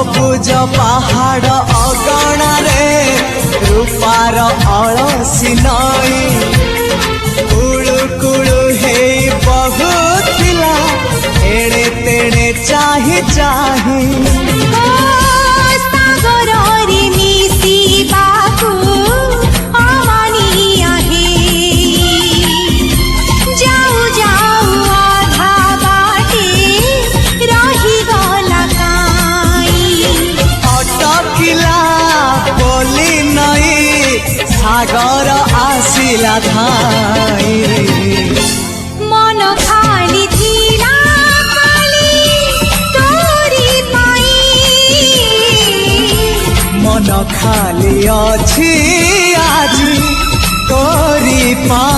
सबुज पहाड़ अगणारे रूपार अलसी नई कुळु कुळु हे बहुथिला एड़े तेड़े चाही चाही सागर आसिला धाई मन खाली थिला खाली तोरी पाई मन खाली अछि आज तोरी पाई।